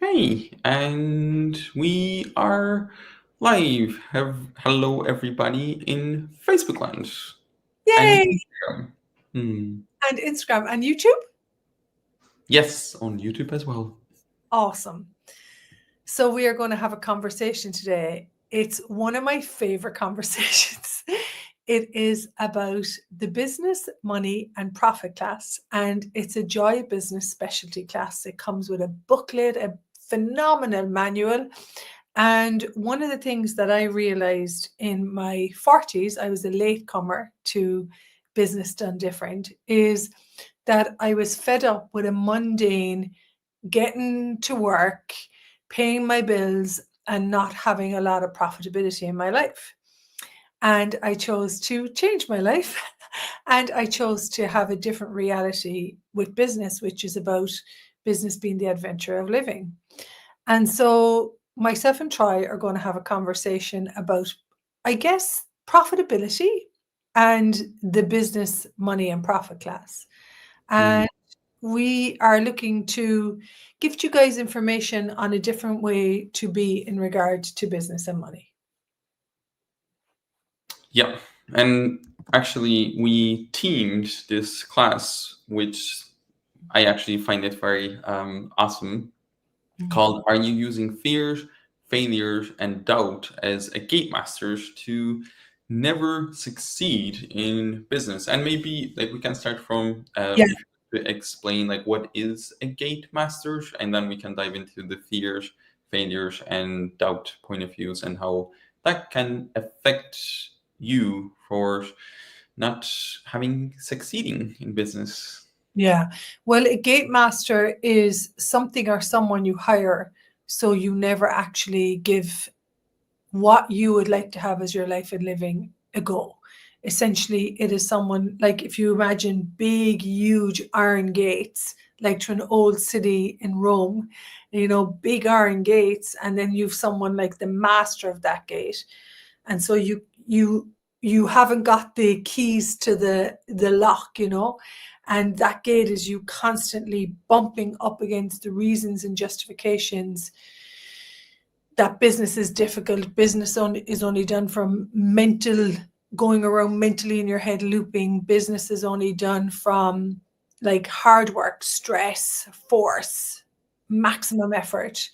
Hey, and we are live. Hello, everybody in Facebook land and Yay! Instagram. Hmm. And Instagram and YouTube. Yes, on YouTube as well. Awesome. So we are going to have a conversation today. It's one of my favorite conversations. It is about the business, money, and profit class. And it's a Joy Business specialty class. It comes with a booklet, a phenomenal manual. And one of the things that I realized in my 40s, I was a latecomer to business done different, is that I was fed up with a mundane getting to work, paying my bills, and not having a lot of profitability in my life. And I chose to change my life. And I chose to have a different reality with business, which is about business being the adventure of living. And so myself and Troy are going to have a conversation about, I guess, profitability and the business money and profit class. Hmm. And we are looking to give you guys information on a different way to be in regard to business and money. Yeah, and actually, we teamed this class, which I actually find it very awesome, called "Are You Using Fears, Failures, and Doubt as a Gatemasters to Never Succeed in Business?" And maybe like we can start from Yeah, if you could explain like what is a Gatemasters, and then we can dive into the fears, failures, and doubt point of views and how that can affect you for not having succeeding in business. yeah. Well, a gate master is something or someone you hire so you never actually give what you would like to have as your life and living a go. Essentially, it is someone like if you imagine big, huge iron gates, like to an old city in Rome, big iron gates, and then you've someone like the master of that gate. And so you haven't got the keys to the lock, and that gate is you constantly bumping up against the reasons and justifications that business is difficult. Business is only done from mental, going around mentally in your head looping. Business is only done from like hard work, stress, force, maximum effort.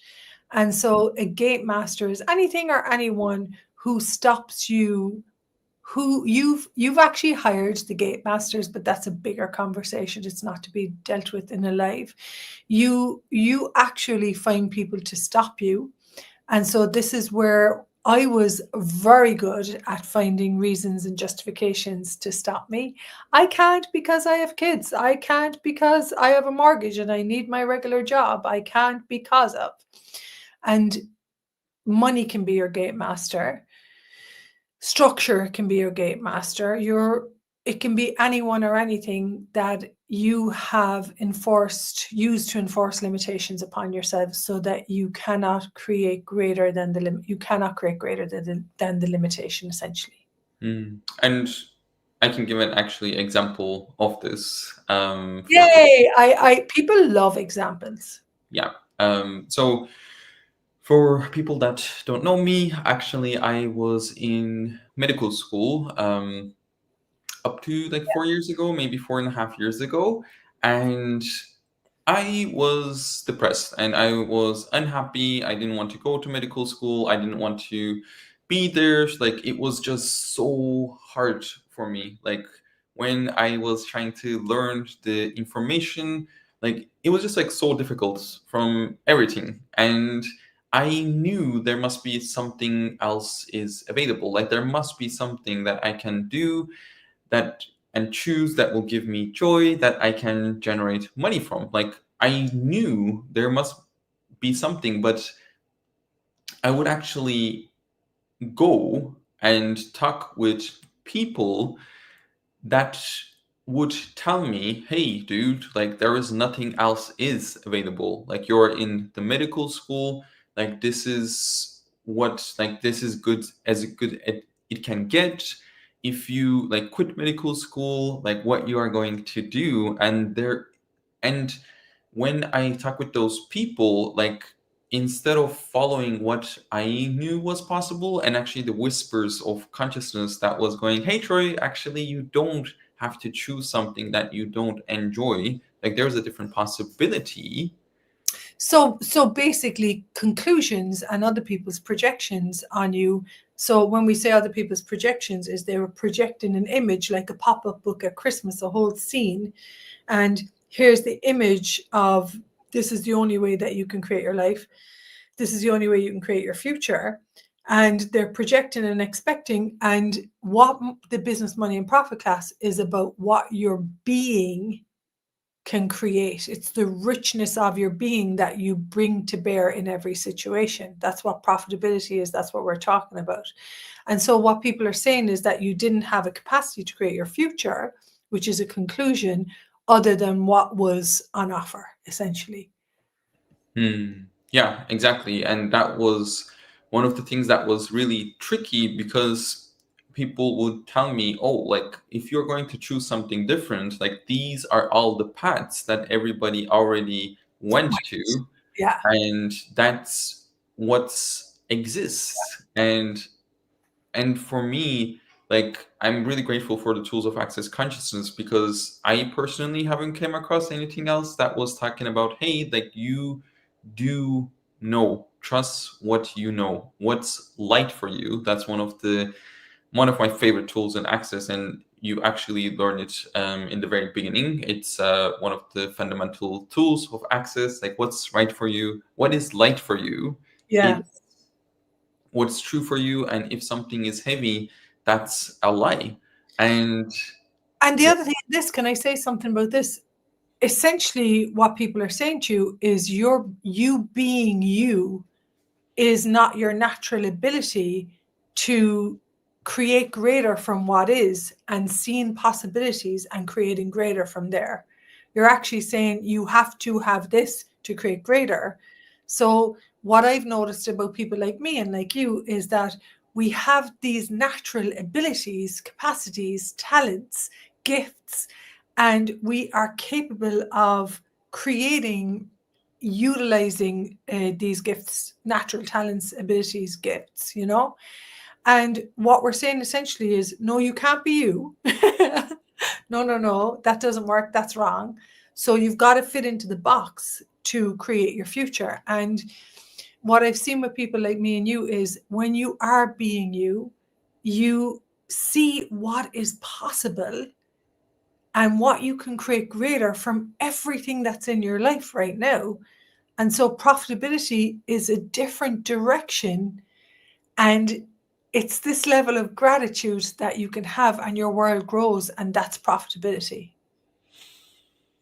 And so a gate master is anything or anyone who stops you, who you've actually hired the gate masters, but that's a bigger conversation. It's not to be dealt with in a live. You actually find people to stop you, and so this is where I was very good at finding reasons and justifications to stop me. I can't because I have kids. I can't because I have a mortgage and I need my regular job. I can't because of. And money can be your gate master. Structure can be your gate master. It can be anyone or anything that you have used to enforce limitations upon yourself so that you cannot create greater than you cannot create greater than the limitation, essentially. Mm. And I can give an actually example of this. Yay! I people love examples. Yeah. So for people that don't know me, actually, I was in medical school up to like 4 years ago, maybe 4.5 years ago, and I was depressed and I was unhappy. I didn't want to go to medical school. I didn't want to be there. Like it was just so hard for me. Like when I was trying to learn the information, like it was just like so difficult from everything. And I knew there must be something else is available. Like there must be something that I can do that and choose that will give me joy that I can generate money from. Like I knew there must be something, but I would actually go and talk with people that would tell me, hey dude, like there is nothing else is available. Like you're in the medical school, like this is this is good as good as it can get. If you like quit medical school, like what you are going to do, and when I talk with those people, like instead of following what I knew was possible and actually the whispers of consciousness that was going, hey Troy, actually you don't have to choose something that you don't enjoy. Like there's a different possibility. So basically conclusions and other people's projections on you. So when we say other people's projections, is they were projecting an image like a pop-up book at Christmas, a whole scene, and here's the image of this is the only way that you can create your life, this is the only way you can create your future, and they're projecting and expecting. And what the business, money and profit class is about, what your being can create. It's the richness of your being that you bring to bear in every situation. That's what profitability is. That's what we're talking about. And so what people are saying is that you didn't have a capacity to create your future, which is a conclusion other than what was on offer, essentially. Yeah, exactly. And that was one of the things that was really tricky because people would tell me, oh, like if you're going to choose something different, like these are all the paths that everybody already went to, Yeah. and that's what's exists. And for me, like I'm really grateful for the tools of access consciousness because I personally haven't came across anything else that was talking about, hey, like you do know, trust what you know, what's light for you. That's one of my favorite tools in access, and you actually learn it in the very beginning. It's one of the fundamental tools of access, like what's right for you, what is light for you. Yeah. It's what's true for you, and if something is heavy, that's a lie. And And the other thing, this, can I say something about this? Essentially, what people are saying to you is you being you is not your natural ability to create greater from what is and seeing possibilities and creating greater from there. You're actually saying you have to have this to create greater. So, what I've noticed about people like me and like you is that we have these natural abilities, capacities, talents, gifts, and we are capable of creating, utilizing these gifts, natural talents, abilities, gifts, you know. And what we're saying essentially is, no, you can't be you. No, that doesn't work. That's wrong. So you've got to fit into the box to create your future. And what I've seen with people like me and you is when you are being you, you see what is possible and what you can create greater from everything that's in your life right now. And so profitability is a different direction. And it's this level of gratitude that you can have, and your world grows, and that's profitability.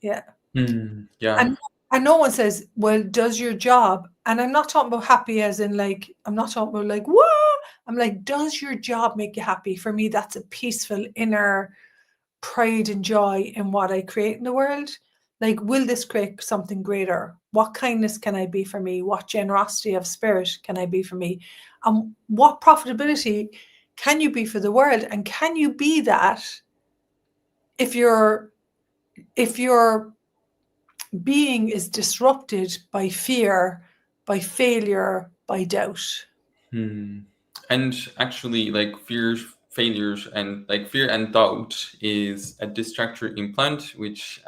Yeah. yeah. And no one says, well, does your job, and I'm not talking about happy as in like, I'm not talking about like, whoa, I'm like, does your job make you happy? For me, that's a peaceful inner pride and joy in what I create in the world. Like, will this create something greater? What kindness can I be for me? What generosity of spirit can I be for me? And what profitability can you be for the world? And can you be that if your being is disrupted by fear, by failure, by doubt? And actually, like fears, failures, and like fear and doubt is a distractor implant, which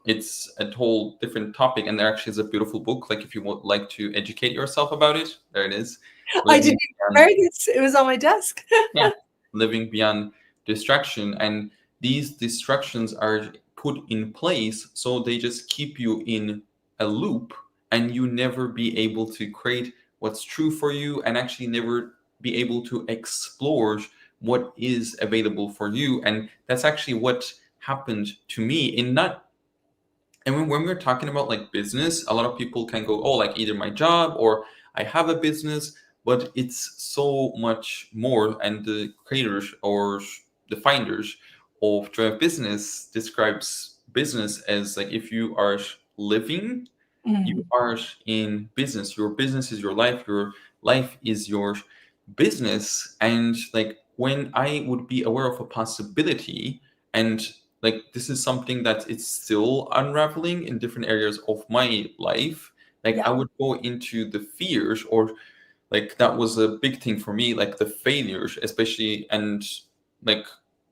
it's a whole different topic. And there actually is a beautiful book. Like if you would like to educate yourself about it, there it is. I Living didn't even Beyond, prepare this. It was on my desk. yeah, living beyond distraction. And these distractions are put in place so they just keep you in a loop, and you never be able to create what's true for you, and actually never be able to explore what is available for you. And that's actually what happened to me in not. And when we're talking about like business, a lot of people can go, oh, like either my job or I have a business, but it's so much more. And the creators or the finders of Joy of Business describes business as like if you are living, you Mm. are in business. Your business is your life. Your life is your business. And like when I would be aware of a possibility, and like this is something that it's still unraveling in different areas of my life. Like Yeah. I would go into the fears, or like that was a big thing for me, like the failures especially. And like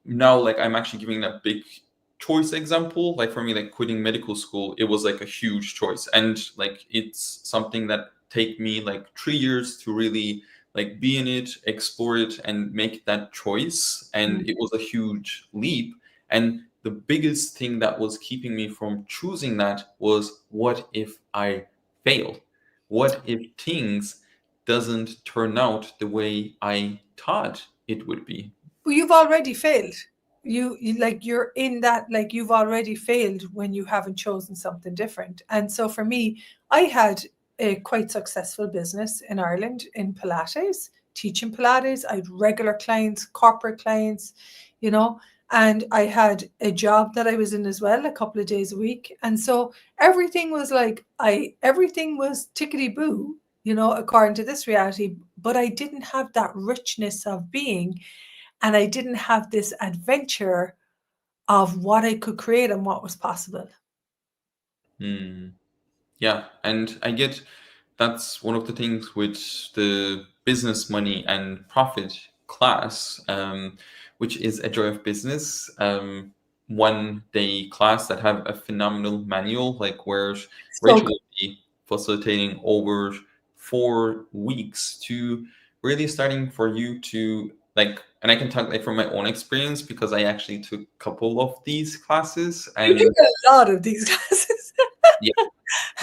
now, like I'm actually giving a big choice example. Like for me, like quitting medical school, it was like a huge choice, and like it's something that take me like 3 years to really like be in it, explore it, and make that choice. And Mm. it was a huge leap. And the biggest thing that was keeping me from choosing that was, what if I failed? What if things doesn't turn out the way I thought it would be? Well, you've already failed. You like you're in that, like you've already failed when you haven't chosen something different. And so for me, I had a quite successful business in Ireland in Pilates, teaching Pilates. I had regular clients, corporate clients, you know, and I had a job that I was in as well, a couple of days a week. And so everything was like everything was tickety boo, you know, according to this reality. But I didn't have that richness of being, and I didn't have this adventure of what I could create and what was possible. Hmm. Yeah, and I get that's one of the things with the business money and profit class, which is a joy of business. 1 day class that have a phenomenal manual, like where So Rachel will be facilitating over 4 weeks to really starting for you to like. And I can talk like from my own experience because I actually took a couple of these classes. you And took a lot of these classes.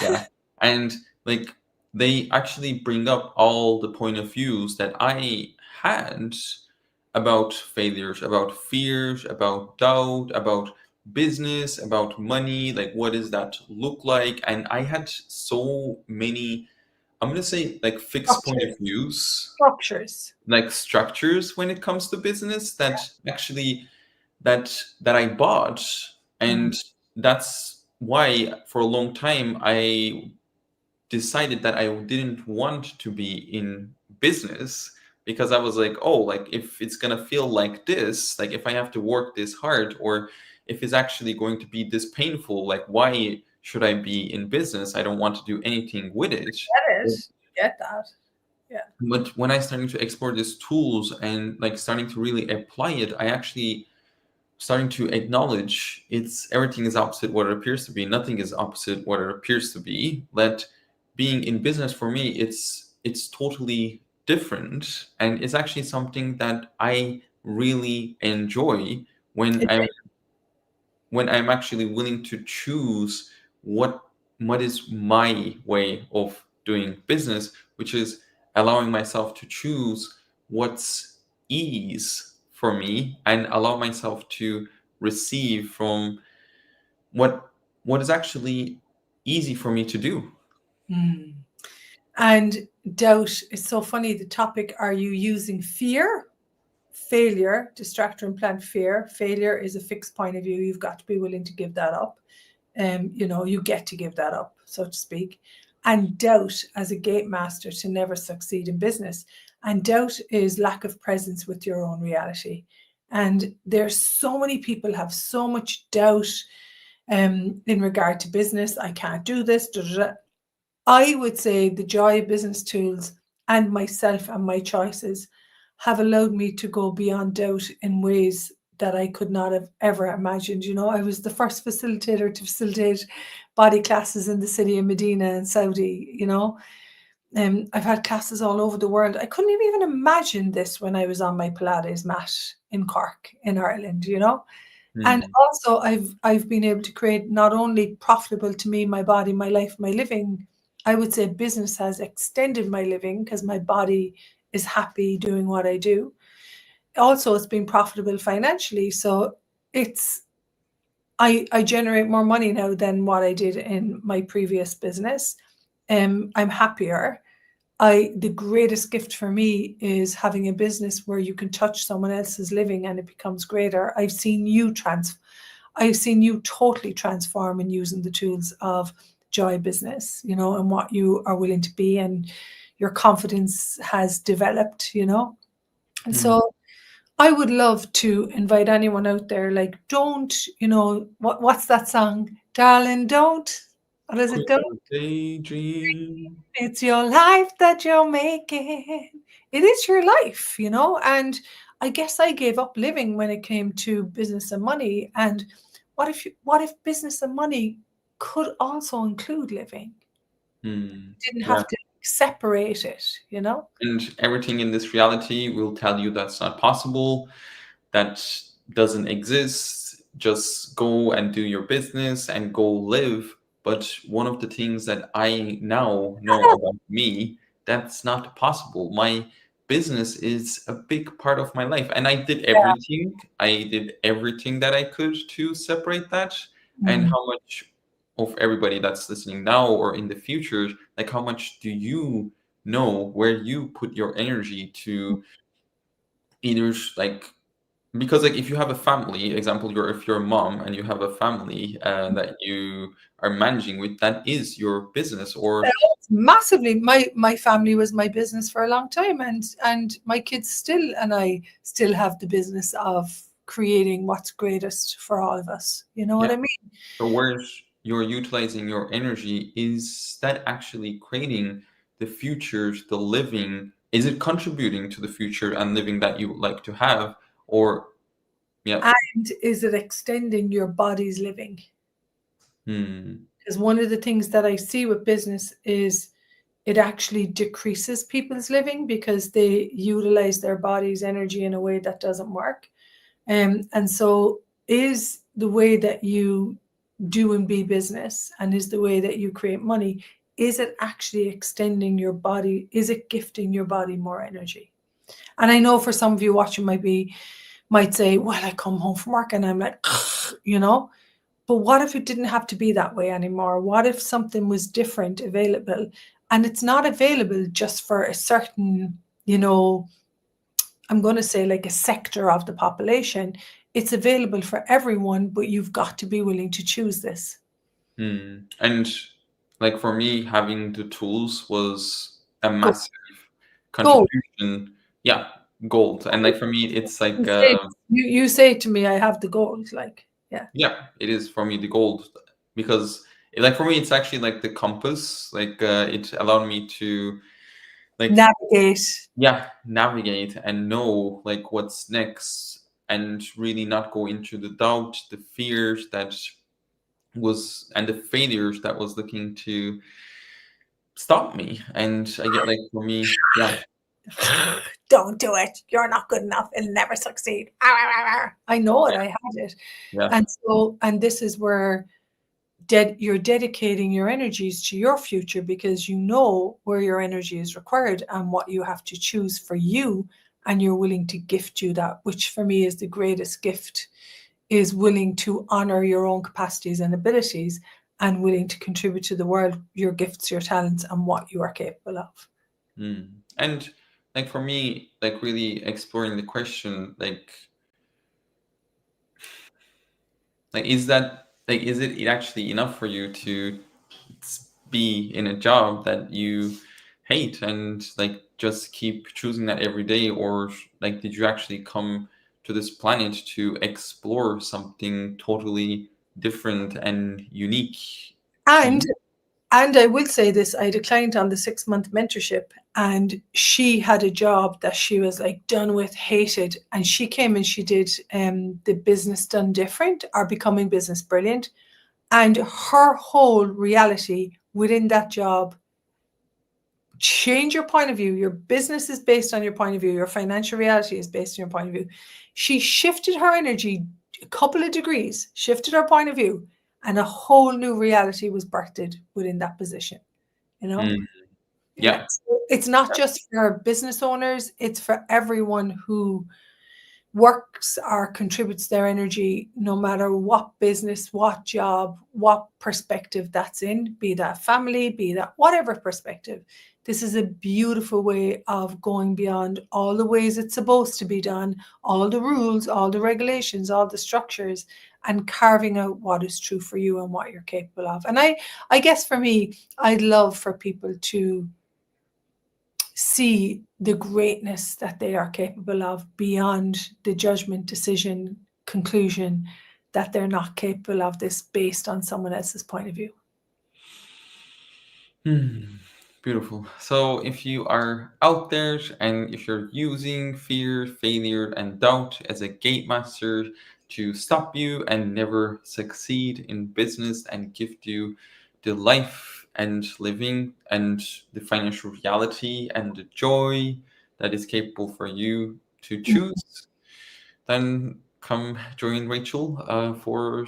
yeah. And like they actually bring up all the point of views that I had about failures, about fears, about doubt, about business, about money, like what does that look like? And I had so many, I'm gonna say like fixed point of Structures. views, Structures. like structures when it comes to business that actually that I bought. Mm. And that's why for a long time I decided that I didn't want to be in business, because I was like, oh, like if it's gonna feel like this, like if I have to work this hard, or if it's actually going to be this painful, like why should I be in business? I don't want to do anything with it. Get it. Get that. Yeah. But when I started to explore these tools and like starting to really apply it, I actually starting to acknowledge it's everything is opposite what it appears to be. Nothing is opposite what it appears to be. That being in business for me, it's totally different, and it's actually something that I really enjoy when It, I'm actually willing to choose what is my way of doing business, which is allowing myself to choose what's ease for me and allow myself to receive from what is actually easy for me to do. mm. And doubt is so funny. The topic, are you using fear, failure, distractor implant fear? Failure is a fixed point of view. You've got to be willing to give that up. You know, you get to give that up, so to speak. And doubt as a gate master to never succeed in business. And doubt is lack of presence with your own reality. And there's so many people have so much doubt in regard to business. I can't do this. Da, da, da. I would say the joy of business tools and myself and my choices have allowed me to go beyond doubt in ways that I could not have ever imagined. You know, I was the first facilitator to facilitate body classes in the city of Medina in Saudi, you know. I've had classes all over the world. I couldn't even imagine this when I was on my Pilates mat in Cork, in Ireland, you know. And Hmm. also I've been able to create not only profitable to me, my body, my life, my living. I would say business has extended my living because my body is happy doing what I do. Also, it's been profitable financially. So it's I generate more money now than what I did in my previous business. I'm happier. The greatest gift for me is having a business where you can touch someone else's living and it becomes greater. I've seen you totally transform in using the tools of joy business, you know, and what you are willing to be, and your confidence has developed, you know. And Hmm. so I would love to invite anyone out there, like, don't, what's that song? Darling, don't, what is it? Quit Don't, the daydream. it's your life that you're making. It is your life, and I guess I gave up living when it came to business and money. And what if business and money could also include living? Didn't Yeah. have to separate it. And everything in this reality will tell you that's not possible, that doesn't exist. Just go and do your business and go live. But one of the things that I now know about me, that's not possible. My business is a big part of my life. And I did everything. I did everything that I could to separate that. And Mm. how much of everybody that's listening now or in the future, like how much do you know where you put your energy to either like because like if you have a family example if you're a mom and you have a family that you are managing with, that is your business or Massively. My family was my business for a long time, and my kids still and I still have the business of creating what's greatest for all of us. You know what yeah. I mean? So where you're utilizing your energy, is that actually creating the futures, the living, is it contributing to the future and living that you would like to have, or yeah. And is it extending your body's living? Hmm. Because one of the things that I see with business is it actually decreases people's living because they utilize their body's energy in a way that doesn't work. And so, is the way that you do and be business, and is the way that you create money, is it actually extending your body? Is it gifting your body more energy? And I know for some of you watching might say, well, I come home from work and I'm like, but what if it didn't have to be that way anymore? What if something was different available? And it's not available just for a certain, I'm going to say like a sector of the population. It's available for everyone, but you've got to be willing to choose this. And like for me, having the tools was a Go, massive go. contribution. Yeah, gold. And like for me, it's like You say to me, I have the gold. Like, yeah. yeah, it is for me the gold because like for me, it's actually like the compass. Like it allowed me to like Navigate. yeah navigate and know like what's next and really not go into the doubt, the fears that was and the failures that was looking to stop me. And I get like for me, yeah, Don't do it. You're not good enough. It'll never succeed. I know it. I had it. yeah, And this is where you're dedicating your energies to your future because you know where your energy is required and what you have to choose for you, and you're willing to gift you that, which for me is the greatest gift, is willing to honor your own capacities and abilities and willing to contribute to the world your gifts, your talents, and what you are capable of. and like for me, like really exploring the question, like is that like is it actually enough for you to be in a job that you hate and like just keep choosing that every day, or like did you actually come to this planet to explore something totally different and unique to And you? And I will say this, I had a client on the 6-month mentorship, and she had a job that she was like done with, hated. And she came and she did the Business Done Different or Becoming Business Brilliant. And her whole reality within that job, change your point of view. Your business is based on your point of view. Your financial reality is based on your point of view. She shifted her energy a couple of degrees, shifted her point of view, and a whole new reality was birthed within that position. You know? Mm, Yeah. yeah. So it's not just for business owners, it's for everyone who works or contributes their energy, no matter what business, what job, what perspective that's in, be that family, be that whatever perspective. This is a beautiful way of going beyond all the ways it's supposed to be done, all the rules, all the regulations, all the structures, and carving out what is true for you and what you're capable of. And I guess for me, I'd love for people to see the greatness that they are capable of beyond the judgment, decision, conclusion that they're not capable of this based on someone else's point of view. Beautiful. So if you are out there and if you're using fear, failure, and doubt as a gatemaster to stop you and never succeed in business and gift you the life and living and the financial reality and the joy that is capable for you to choose, then come join Rachel for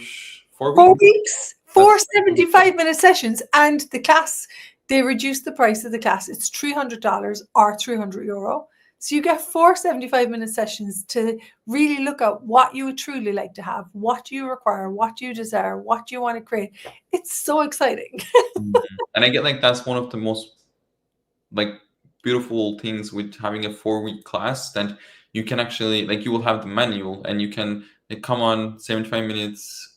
4 weeks. 4 weeks, four 75-minute sessions, and the class, they reduced the price of the class. It's $300 or €300. So you get 4 75-minute sessions to really look at what you would truly like to have, what you require, what you desire, what you want to create. It's so exciting. And I get like that's one of the most like beautiful things with having a 4 week class, that you can actually like you will have the manual and you can like come on 75 minutes,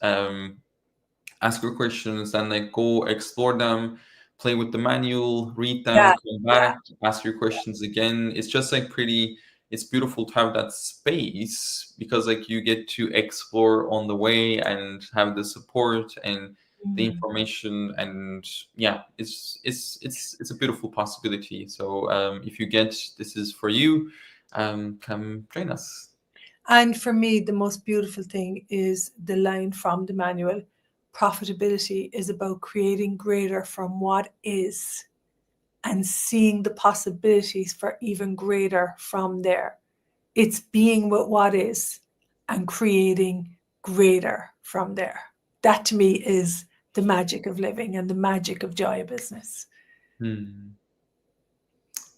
ask your questions and like go explore them, play with the manual, read them, Yeah, come yeah. back, ask your questions again. It's just like pretty, it's beautiful to have that space because like you get to explore on the way and have the support and the information. And yeah, it's a beautiful possibility. So if you get this is for you, come join us. And for me, the most beautiful thing is the line from the manual: profitability is about creating greater from what is and seeing the possibilities for even greater from there. It's being with what is and creating greater from there. That to me is the magic of living and the magic of joy of business.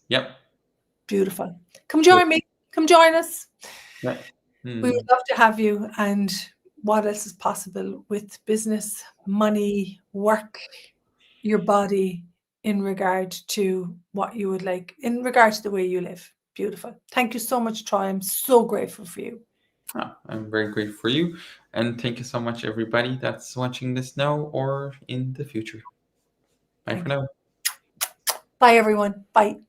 Yep. Beautiful. Come join me. Come join us. Yeah. We would love to have you. And what else is possible with business, money, work, your body, in regard to what you would like, in regard to the way you live. Beautiful. Thank you so much, Troy. I'm so grateful for you. I'm very grateful for you. And thank you so much, everybody that's watching this now or in the future. Bye for now. Bye, everyone. Bye.